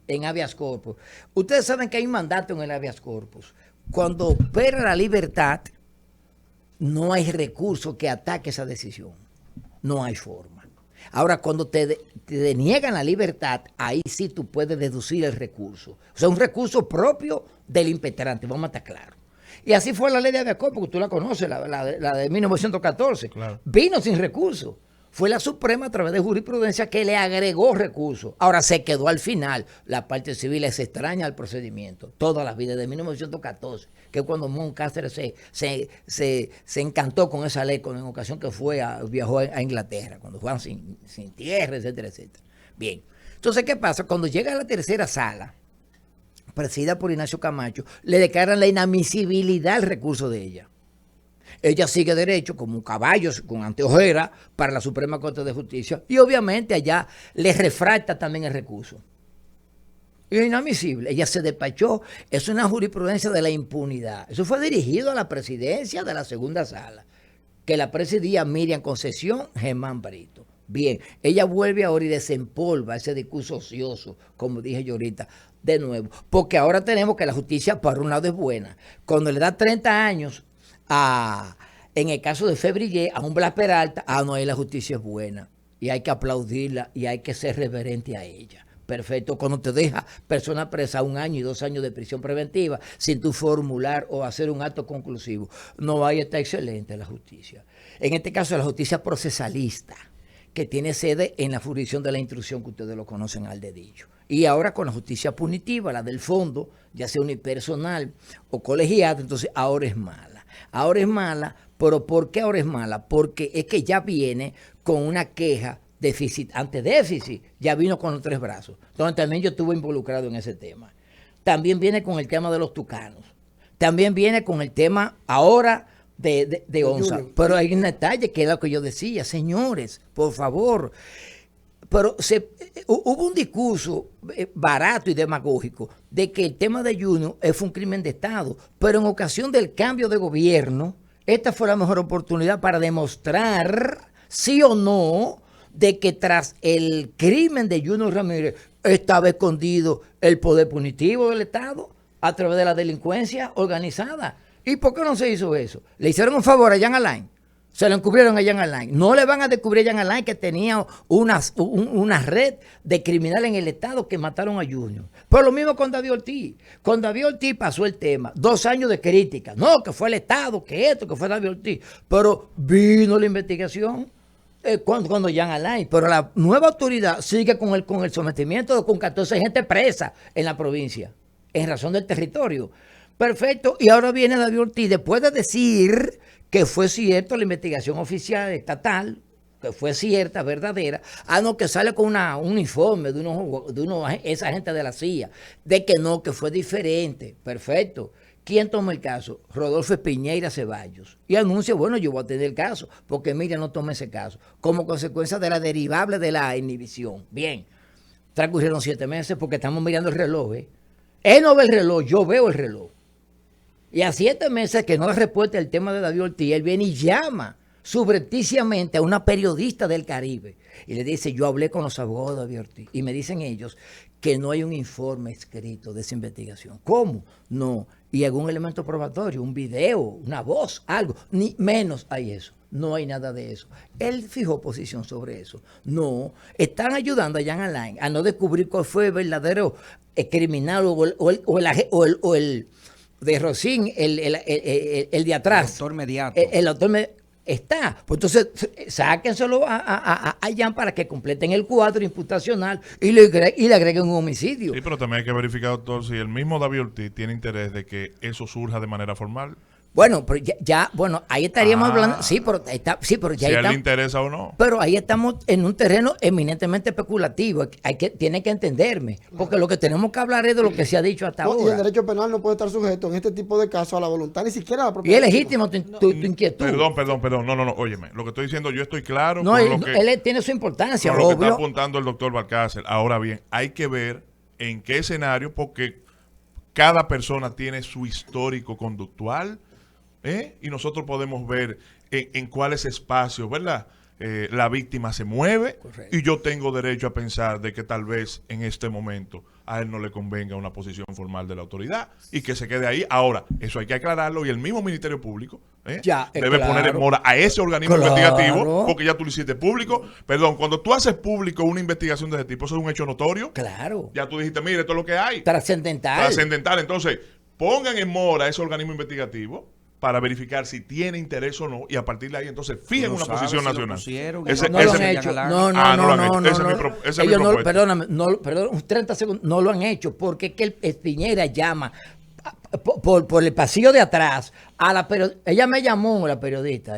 Speaker 4: en habeas corpus. Ustedes saben que hay un mandato en el habeas corpus. Cuando opera la libertad, no hay recurso que ataque esa decisión. No hay forma. Ahora, cuando te deniegan la libertad, ahí sí tú puedes deducir el recurso. O sea, un recurso propio del impetrante, vamos a estar claros. Y así fue la ley de habeas corpus, porque tú la conoces, la de 1914.
Speaker 1: Claro.
Speaker 4: Vino sin recurso. Fue la Suprema a través de jurisprudencia que le agregó recursos. Ahora se quedó al final. La parte civil es extraña al procedimiento. Toda la vida, de 1914, que es cuando Moncaster se encantó con esa ley, en ocasión que viajó a Inglaterra, cuando fueron sin tierra, etcétera, etcétera. Bien. Entonces, ¿qué pasa? Cuando llega a la tercera sala, presidida por Ignacio Camacho, le declaran la inadmisibilidad al recurso de ella. Ella sigue derecho como un caballo con anteojera para la Suprema Corte de Justicia y obviamente allá le refracta también el recurso. Y es inadmisible. Ella se despachó. Es una jurisprudencia de la impunidad. Eso fue dirigido a la presidencia de la segunda sala, que la presidía Miriam Concesión Germán Brito. Bien, ella vuelve ahora y desempolva ese discurso ocioso, como dije yo ahorita, de nuevo. Porque ahora tenemos que la justicia, por un lado, es buena. Cuando le da 30 años en el caso de Febrillé, a un Blas Peralta, no, ahí la justicia es buena. Y hay que aplaudirla y hay que ser reverente a ella. Perfecto, cuando te deja persona presa 1 año y 2 años de prisión preventiva sin tu formular o hacer un acto conclusivo. No, ahí está excelente la justicia. En este caso, la justicia procesalista, que tiene sede en la jurisdicción de la instrucción, que ustedes lo conocen al dedillo. Y ahora con la justicia punitiva, la del fondo, ya sea unipersonal o colegiada, entonces ahora es mala. Ahora es mala, pero ¿por qué ahora es mala? Porque es que ya viene con una queja déficit ante déficit, ya vino con los 3 brazos. Entonces también yo estuve involucrado en ese tema. También viene con el tema de los tucanos. También viene con el tema ahora de onza. Pero hay un detalle que es lo que yo decía, señores, por favor. Pero hubo un discurso barato y demagógico de que el tema de Junior fue un crimen de Estado, pero en ocasión del cambio de gobierno, esta fue la mejor oportunidad para demostrar, sí o no, de que tras el crimen de Junior Ramírez estaba escondido el poder punitivo del Estado a través de la delincuencia organizada. ¿Y por qué no se hizo eso? Le hicieron un favor a Jean Alain. Se lo encubrieron a Jean Alain. No le van a descubrir a Jean Alain que tenía una red de criminales en el Estado que mataron a Junior. Pero lo mismo con David Ortiz. Con David Ortiz pasó el tema. 2 años de crítica. No, que fue el Estado, que esto, que fue David Ortiz. Pero vino la investigación cuando Jean Alain. Pero la nueva autoridad sigue con el sometimiento con 14 gente presa en la provincia, en razón del territorio. Perfecto. Y ahora viene David Ortiz, después de decir que fue cierto la investigación oficial estatal, que fue cierta, verdadera, no, que sale con un informe de esa gente de la CIA, de que no, que fue diferente. Perfecto. ¿Quién toma el caso? Rodolfo Piñeira Ceballos. Y anuncia, bueno, yo voy a tener el caso, porque Miriam no toma ese caso, como consecuencia de la derivable de la inhibición. Bien, transcurrieron 7 meses porque estamos mirando el reloj. Él no ve el reloj, yo veo el reloj. Y a 7 meses que no da respuesta al tema de David Ortiz, él viene y llama subrepticiamente a una periodista del Caribe y le dice, yo hablé con los abogados de David Ortiz y me dicen ellos que no hay un informe escrito de esa investigación. ¿Cómo? No. Y algún elemento probatorio, un video, una voz, algo, ni menos hay eso. No hay nada de eso. Él fijó posición sobre eso. No. Están ayudando a Jean Alain a no descubrir cuál fue el verdadero criminal o el de Rosín, el de atrás.
Speaker 2: El autor mediato.
Speaker 4: El autor está. Pues entonces, sáquenselo a Jan para que completen el cuadro imputacional y le agreguen un homicidio.
Speaker 1: Sí, pero también hay que verificar, doctor, si el mismo David Ortiz tiene interés de que eso surja de manera formal.
Speaker 4: Bueno, pero bueno, ahí estaríamos hablando, sí, pero ya
Speaker 1: si a él le interesa o no.
Speaker 4: Pero ahí estamos en un terreno eminentemente especulativo. Tiene que entenderme, porque lo que tenemos que hablar es de lo que se ha dicho hasta ahora.
Speaker 5: Y el derecho penal no puede estar sujeto en este tipo de casos a la voluntad, ni siquiera a la propia.
Speaker 4: Y es legítimo tu inquietud.
Speaker 1: Perdón, no, óyeme, lo que estoy diciendo, yo estoy claro.
Speaker 4: No, él tiene su importancia,
Speaker 1: con lo que está apuntando el doctor Valcárcel. Ahora bien, hay que ver en qué escenario, porque cada persona tiene su histórico conductual, y nosotros podemos ver en cuáles espacios, ¿verdad? La víctima se mueve.
Speaker 4: Correcto.
Speaker 1: Y yo tengo derecho a pensar de que tal vez en este momento a él no le convenga una posición formal de la autoridad y que se quede ahí. Ahora, eso hay que aclararlo y el mismo Ministerio Público debe
Speaker 4: claro.
Speaker 1: poner en mora a ese organismo
Speaker 4: Claro.
Speaker 1: investigativo, porque ya tú lo hiciste público. Perdón, cuando tú haces público una investigación de ese tipo, eso es un hecho notorio.
Speaker 4: Claro.
Speaker 1: Ya tú dijiste, mire, esto es lo que hay.
Speaker 4: Trascendental.
Speaker 1: Trascendental. Entonces, pongan en mora a ese organismo investigativo para verificar si tiene interés o no y a partir de ahí entonces fijen
Speaker 2: No
Speaker 1: una
Speaker 2: sabe
Speaker 1: posición
Speaker 2: si lo
Speaker 1: nacional.
Speaker 2: pusieron,
Speaker 1: Ese-
Speaker 4: No lo han
Speaker 1: ese-
Speaker 4: hecho.
Speaker 2: Galán.
Speaker 4: No, no,
Speaker 1: Ah, no lo
Speaker 4: no,
Speaker 1: han
Speaker 4: no,
Speaker 1: hecho.
Speaker 4: no,
Speaker 1: Esa es mi
Speaker 4: no.
Speaker 1: pro- esa es mi
Speaker 4: Ellos no,
Speaker 1: propuesta.
Speaker 4: perdóname, perdón, un 30 segundos, no lo han hecho porque es que el Piñera llama por el pasillo de atrás a la periodista. Ella me llamó, la periodista,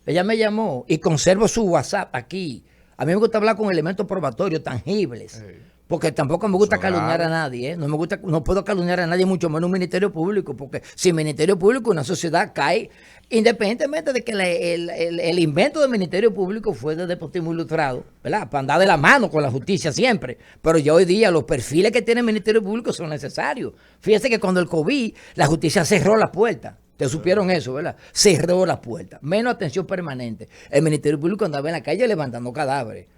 Speaker 4: Ella me llamó y conservo su WhatsApp aquí. A mí me gusta hablar con elementos probatorios tangibles. Porque tampoco me gusta calumniar a nadie, No me gusta, no puedo calumniar a nadie, mucho menos un ministerio público, porque si el ministerio público, una sociedad cae, independientemente de que el invento del ministerio público fue de Deportivo Ilustrado, ¿verdad? Para andar de la mano con la justicia siempre. Pero ya hoy día los perfiles que tiene el ministerio público son necesarios. Fíjese que cuando el COVID, la justicia cerró la puerta. Te supieron eso, ¿verdad? Cerró la puerta. Menos atención permanente. El Ministerio Público andaba en la calle levantando cadáveres.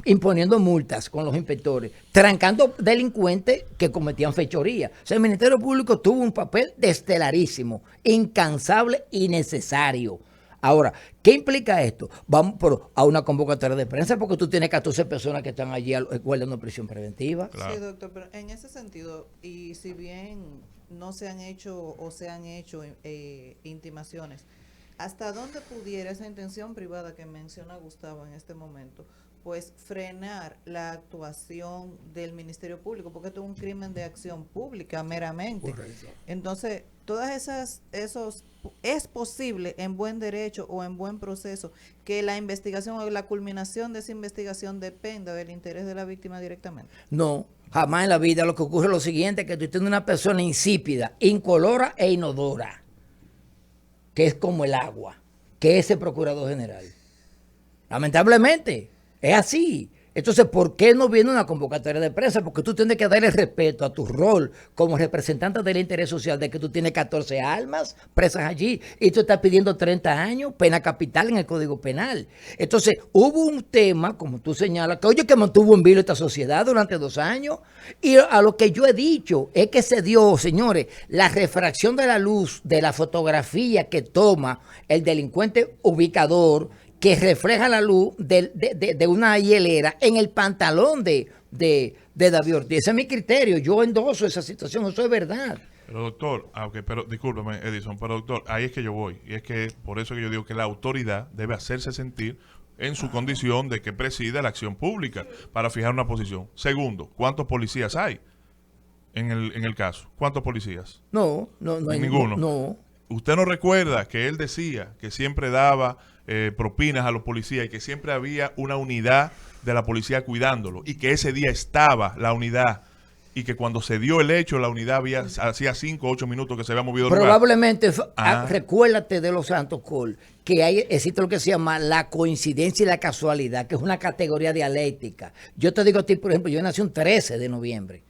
Speaker 4: Imponiendo multas con los inspectores, trancando delincuentes que cometían fechoría. O sea, el Ministerio Público tuvo un papel estelarísimo, incansable y necesario. Ahora, ¿qué implica esto? Vamos a una convocatoria de prensa porque tú tienes 14 personas que están allí guardando prisión preventiva.
Speaker 1: Claro.
Speaker 3: Sí, doctor, pero en ese sentido, y si bien no se han hecho o se han hecho intimaciones, ¿hasta dónde pudiera esa intención privada que menciona Gustavo en este momento, pues frenar la actuación del Ministerio Público? Porque esto es un crimen de acción pública meramente.
Speaker 4: Correcto.
Speaker 3: Entonces, es posible en buen derecho o en buen proceso que la investigación o la culminación de esa investigación dependa del interés de la víctima directamente.
Speaker 4: No, jamás en la vida. Lo que ocurre es lo siguiente, que tú tienes una persona insípida, incolora e inodora, que es como el agua, que es el procurador general. Lamentablemente, es así. Entonces, ¿por qué no viene una convocatoria de prensa? Porque tú tienes que dar el respeto a tu rol como representante del interés social de que tú tienes 14 almas presas allí y tú estás pidiendo 30 años, pena capital en el Código Penal. Entonces, hubo un tema, como tú señalas, que mantuvo en vilo esta sociedad durante 2 años y a lo que yo he dicho es que se dio, señores, la refracción de la luz de la fotografía que toma el delincuente ubicador, que refleja la luz de una hielera en el pantalón de David Ortiz. Ese es mi criterio. Yo endoso esa situación, eso es verdad.
Speaker 1: Pero doctor, pero discúlpame, Edison, pero doctor, ahí es que yo voy. Y es que por eso que yo digo que la autoridad debe hacerse sentir en su condición de que preside la acción pública para fijar una posición. Segundo, ¿cuántos policías hay en el caso? ¿Cuántos policías?
Speaker 4: No hay
Speaker 1: Ninguno.
Speaker 4: No.
Speaker 1: ¿Usted no recuerda que él decía que siempre daba propinas a los policías y que siempre había una unidad de la policía cuidándolo y que ese día estaba la unidad y que cuando se dio el hecho la unidad hacía 5 o 8 minutos que se había movido del lugar?
Speaker 4: Probablemente, recuérdate de los Santos Col, que existe lo que se llama la coincidencia y la casualidad, que es una categoría dialéctica. Yo te digo a ti, por ejemplo, yo nací un 13 de noviembre.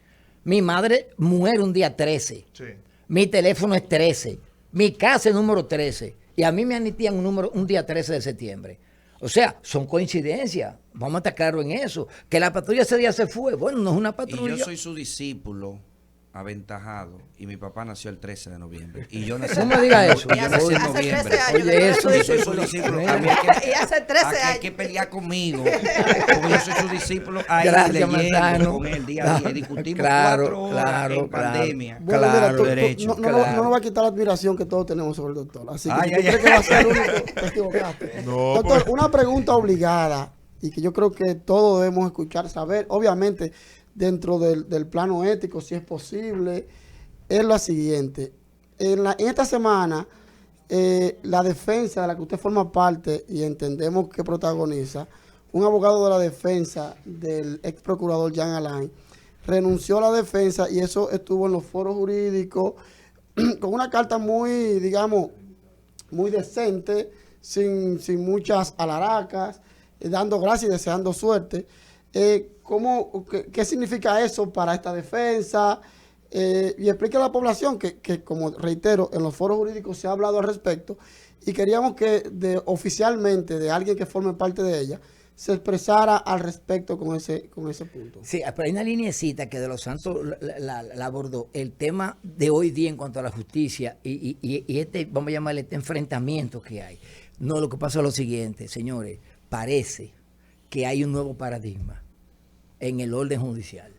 Speaker 4: Mi madre muere un día 13.
Speaker 1: Sí.
Speaker 4: Mi teléfono es 13. Mi casa es número 13. Y a mí me anitían un día 13 de septiembre. O sea, son coincidencias. Vamos a estar claros en eso. Que la patrulla ese día se fue. Bueno, no es una
Speaker 2: Y
Speaker 4: patrulla.
Speaker 2: yo soy su discípulo aventajado y mi papá nació el 13 de noviembre y yo nací,
Speaker 4: No me diga eso.
Speaker 2: y yo nací en
Speaker 3: Hace
Speaker 2: noviembre.
Speaker 3: 13 años
Speaker 4: Oye,
Speaker 3: que
Speaker 4: eso,
Speaker 2: Yo soy su discípulo. A mí
Speaker 3: Y hace 13
Speaker 2: aquí hay
Speaker 3: años.
Speaker 2: que pelear conmigo, porque yo soy su discípulo ahí
Speaker 4: Gracias,
Speaker 2: leyendo
Speaker 4: Manzano.
Speaker 2: con él día a día. Discutimos
Speaker 4: Claro,
Speaker 2: 4 horas
Speaker 4: claro,
Speaker 2: en
Speaker 4: claro.
Speaker 2: pandemia.
Speaker 5: Bueno,
Speaker 4: Claro,
Speaker 5: mira, tú-
Speaker 2: derecho,
Speaker 5: no,
Speaker 4: claro.
Speaker 5: no nos va a quitar la admiración que todos tenemos sobre el doctor. Así que
Speaker 2: Ay,
Speaker 5: si
Speaker 2: ay,
Speaker 5: tú crees
Speaker 2: ay.
Speaker 5: que va a ser el único, te equivocaste.
Speaker 1: No,
Speaker 5: Doctor,
Speaker 1: porque-
Speaker 5: una pregunta obligada y que yo creo que todos debemos escuchar, saber, obviamente, dentro del plano ético, si es posible, es la siguiente. En esta semana, la defensa de la que usted forma parte y entendemos que protagoniza, un abogado de la defensa del ex procurador Jean Alain renunció a la defensa y eso estuvo en los foros jurídicos con una carta muy, digamos, muy decente, sin muchas alaracas, dando gracias y deseando suerte. ¿Qué significa eso para esta defensa? y explique a la población que, como reitero, en los foros jurídicos se ha hablado al respecto y queríamos que oficialmente de alguien que forme parte de ella se expresara al respecto con ese punto.
Speaker 4: Sí, pero hay una lineecita que De los Santos la abordó, el tema de hoy día en cuanto a la justicia y este, vamos a llamarle este enfrentamiento que hay. No, lo que pasa es lo siguiente, señores, parece que hay un nuevo paradigma en el orden judicial.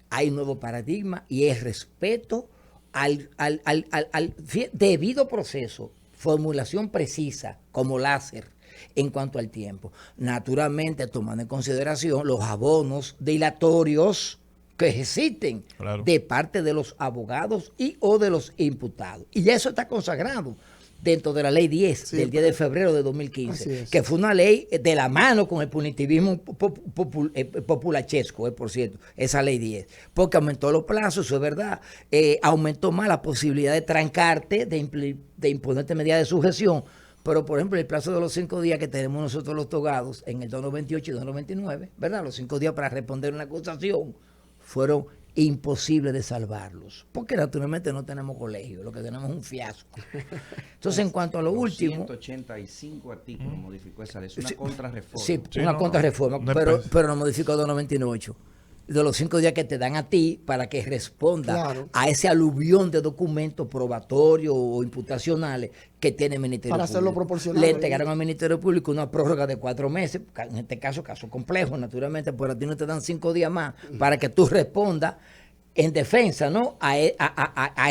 Speaker 4: Hay un nuevo paradigma y es respeto al debido proceso, formulación precisa, como láser, en cuanto al tiempo. Naturalmente, tomando en consideración los abonos dilatorios que existen de parte de los abogados y o de los imputados. Y eso está consagrado dentro de la ley 10 del 10 de febrero de 2015, que fue una ley de la mano con el punitivismo populachesco, por cierto, esa ley 10, porque aumentó los plazos, eso es verdad, aumentó más la posibilidad de trancarte, de imponerte medidas de sujeción, pero por ejemplo el plazo de los 5 días que tenemos nosotros los togados en el 298 y 299, ¿verdad? Los 5 días para responder una acusación fueron imposible de salvarlos, porque naturalmente no tenemos colegio, lo que tenemos es un fiasco. Entonces, en cuanto a lo último,
Speaker 2: 185 artículos modificó esa ley, es una contrarreforma.
Speaker 4: Sí, una contrarreforma, pero no modificó 298. De los 5 días que te dan a ti para que responda a ese aluvión de documentos probatorios o imputacionales que tiene el Ministerio
Speaker 5: Público. Para hacerlo proporcional.
Speaker 4: Le entregaron al Ministerio Público una prórroga de 4 meses, en este caso complejo, naturalmente, pero a ti no te dan 5 días más para que tú respondas en defensa, ¿no? A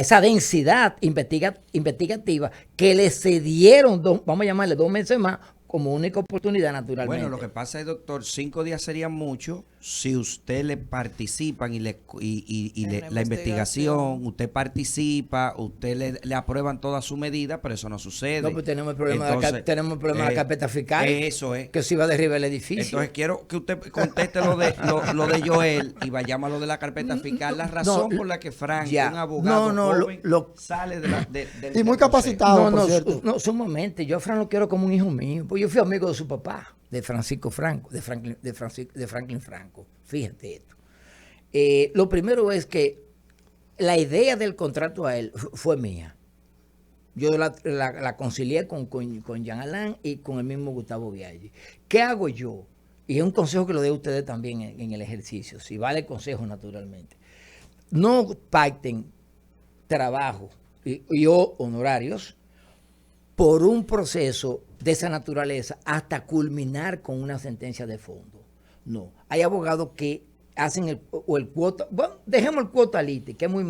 Speaker 4: esa densidad investigativa que le cedieron, vamos a llamarle 2 meses más, como única oportunidad, naturalmente.
Speaker 2: Bueno, lo que pasa es, doctor, 5 días sería mucho si usted le participan y la investigación, usted participa, usted le aprueban toda su medida, pero eso no sucede.
Speaker 4: No, pues tenemos el problema, de la carpeta fiscal.
Speaker 2: Eso es.
Speaker 4: Que se iba a derribar el edificio.
Speaker 2: Entonces quiero que usted conteste lo de Joel y vayamos a lo de la carpeta fiscal. La razón por la que Frank, un abogado joven, sale
Speaker 5: y muy capacitado, por cierto.
Speaker 4: No, sumamente. Yo a Frank lo quiero como un hijo mío. Pues yo fui amigo de su papá, de Francisco Franco, de Franklin Franco. Fíjate esto. Lo primero es que la idea del contrato a él fue mía. Yo la concilié con Jean Alain y con el mismo Gustavo Biaggi. ¿Qué hago yo? Y es un consejo que lo doy a ustedes también en el ejercicio, si vale el consejo naturalmente. No pacten trabajo y honorarios por un proceso de esa naturaleza hasta culminar con una sentencia de fondo. No, hay abogados que hacen el cuota, bueno, dejemos el cuota lite, que es muy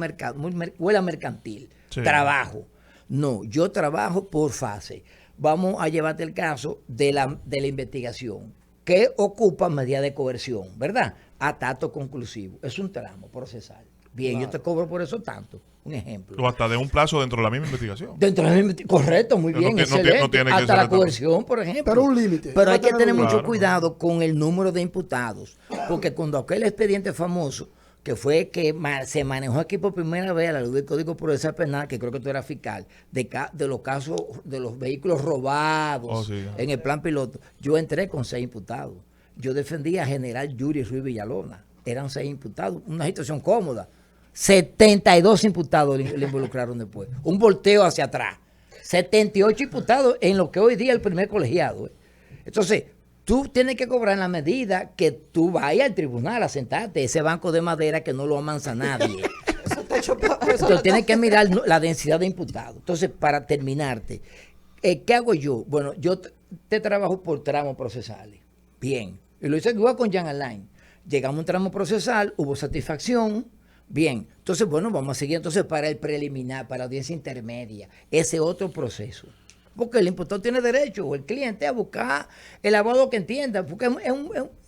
Speaker 4: huele a mercantil, sí. Trabajo. No, yo trabajo por fase. Vamos a llevarte el caso de la investigación, que ocupa medida de coerción, ¿verdad? A dato conclusivo. Es un tramo procesal. Bien, claro. Yo te cobro por eso tanto. Un ejemplo.
Speaker 1: O hasta de un plazo dentro de la misma investigación.
Speaker 4: Dentro de la misma correcto, muy bien, excelente. No tiene hasta la coerción, por ejemplo.
Speaker 5: Pero un límite.
Speaker 4: Pero hay que tener mucho cuidado con el número de imputados. Porque cuando aquel expediente famoso, que fue que se manejó aquí por primera vez a la luz del Código Procesal Penal, que creo que tú eras fiscal, de los casos de los vehículos robados en el plan piloto, yo entré con 6 imputados. Yo defendía a General Yuri Ruiz Villalona. Eran 6 imputados. Una situación cómoda. 72 imputados le involucraron después. Un volteo hacia atrás. 78 imputados en lo que hoy día es el primer colegiado. Entonces, tú tienes que cobrar en la medida que tú vayas al tribunal a sentarte. Ese banco de madera que no lo amansa nadie. Entonces, tienes que mirar la densidad de imputados. Entonces, para terminarte, ¿qué hago yo? Bueno, yo te trabajo por tramos procesales. Bien. Y lo hice igual con Jean Alain. Llegamos a un tramo procesal, hubo satisfacción. Bien, entonces, bueno, vamos a seguir entonces para el preliminar, para la audiencia intermedia, ese otro proceso. Porque el imputado tiene derecho, o el cliente, a buscar el abogado que entienda, porque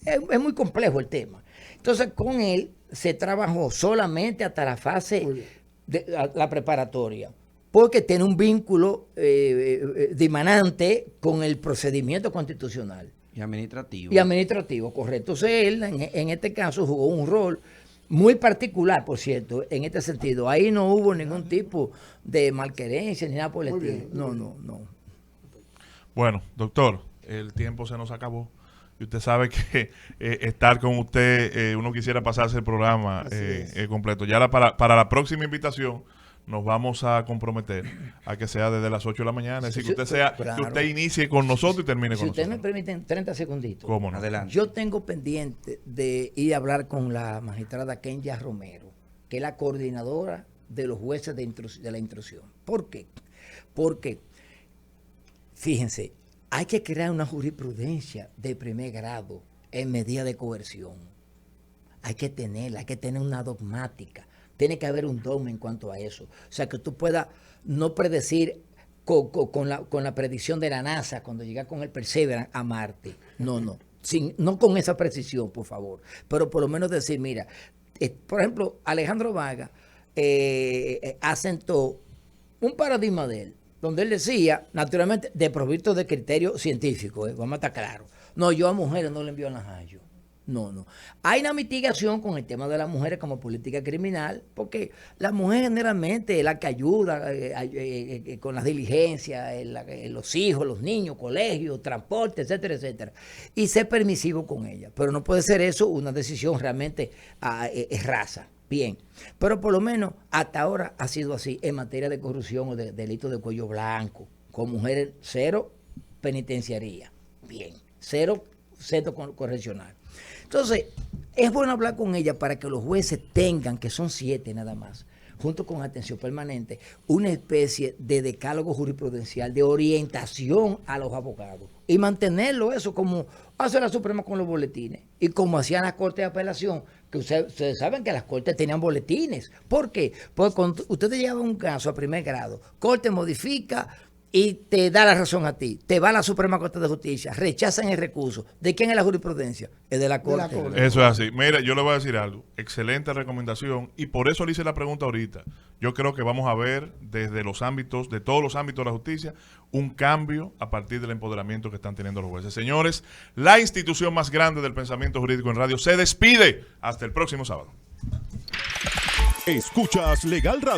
Speaker 4: es muy complejo el tema. Entonces, con él se trabajó solamente hasta la fase de la preparatoria, porque tiene un vínculo dimanante con el procedimiento constitucional.
Speaker 2: Y administrativo.
Speaker 4: Y administrativo, correcto. Entonces, él, en este caso, jugó un rol muy particular, por cierto, en este sentido. Ahí no hubo ningún tipo de malquerencia ni nada por el estilo. No.
Speaker 1: Bueno, doctor, el tiempo se nos acabó. Y usted sabe que estar con usted, uno quisiera pasarse el programa completo. Ya para la próxima invitación nos vamos a comprometer a que sea desde las 8 de la mañana. Es decir, que usted inicie con nosotros y termine con nosotros.
Speaker 4: Si ustedes me permiten 30 segunditos.
Speaker 1: ¿Cómo no?
Speaker 2: Adelante.
Speaker 4: Yo tengo pendiente de ir a hablar con la magistrada Kenya Romero, que es la coordinadora de los jueces de la intrusión. ¿Por qué? Porque, fíjense, hay que crear una jurisprudencia de primer grado en medida de coerción. Hay que tener una dogmática. Tiene que haber un dogma en cuanto a eso. O sea, que tú puedas no predecir con la predicción de la NASA cuando llega con el Perseverance a Marte. No. No con esa precisión, por favor. Pero por lo menos decir, mira, por ejemplo, Alejandro Vargas asentó un paradigma de él, donde él decía, naturalmente, desprovisto de criterio científico, vamos a estar claros. No, yo a mujeres no le envío a najayo. No. Hay una mitigación con el tema de las mujeres como política criminal, porque la mujer generalmente es la que ayuda con las diligencias, los hijos, los niños, colegios, transporte, etcétera, etcétera. Y ser permisivo con ella. Pero no puede ser eso una decisión realmente rasa. Bien, pero por lo menos hasta ahora ha sido así en materia de corrupción o de delitos de cuello blanco. Con mujeres, 0 penitenciaría. Bien, 0 centro correccional. Entonces, es bueno hablar con ella para que los jueces tengan, que son 7 nada más, junto con atención permanente, una especie de decálogo jurisprudencial de orientación a los abogados y mantenerlo eso como hace la Suprema con los boletines y como hacían las cortes de apelación, que ustedes saben que las cortes tenían boletines. ¿Por qué? Porque cuando ustedes llevan un caso a primer grado, corte modifica y te da la razón a ti, te va a la Suprema Corte de Justicia, rechazan el recurso. ¿De quién es la jurisprudencia? Es de la Corte.
Speaker 1: Eso es así. Mira, yo le voy a decir algo. Excelente recomendación. Y por eso le hice la pregunta ahorita. Yo creo que vamos a ver desde los ámbitos, de todos los ámbitos de la justicia, un cambio a partir del empoderamiento que están teniendo los jueces. Señores, la institución más grande del pensamiento jurídico en radio se despide. Hasta el próximo sábado.
Speaker 6: Escuchas Legal Radio.